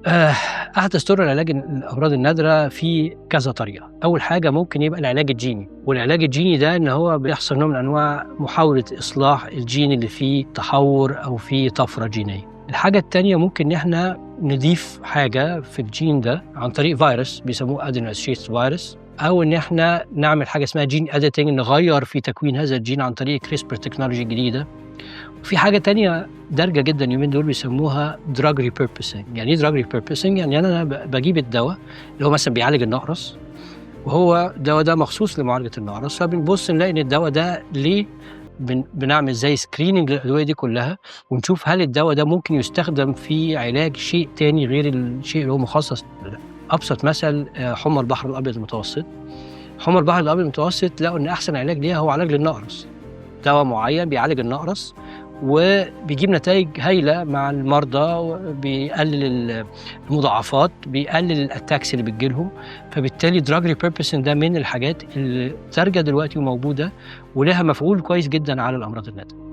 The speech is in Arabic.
آآ أحدث طرق العلاج الأمراض النادرة في كذا طريقة. أول حاجة ممكن يبقى العلاج الجيني، والعلاج الجيني ده إن هو بيحصل نوع من أنواع محاولة إصلاح الجين اللي فيه تحوّر أو فيه طفرة جينية. الحاجة التانية ممكن إن إحنا نضيف حاجة في الجين ده عن طريق فيروس بيسموه adeno-associated virus، أو إن إحنا نعمل حاجة اسمها gene editing، نغيّر في تكوين هذا الجين عن طريق CRISPR technology الجديدة. وفي حاجة تانية دارجة جدًا اليومين دول بيسموها drug repurposing. يعني إيه drug repurposing؟ يعني أنا باجيب الدوا اللي هو مثلًا بيعالج النقرس، وهو الدوا ده مخصوص لمعالجة النقرس، فبنبُص نلاقي إن الدوا ده ليه بنعمل زي screening للأدوية دي كلّها، ونشوف هل الدوا ده ممكن يستخدم في علاج شيء تاني غير الشيء اللي هو مخصص. أبسط مثل حمى البحر الأبيض المتوسط. حمى البحر الأبيض المتوسط لقوا إن أحسن علاج ليها هو علاج للنقرس. دوا معيّن بيعالج النقرس وبيجيب نتايج هايلة مع المرضى، وبيقلل المضاعفات، بيقلل الattacks اللي بتيجي لهم. فبالتالي drug repurposing ده من الحاجات اللي دارجة دلوقتي وموجودة، ولها مفعول كويس جدًا على الأمراض النادرة.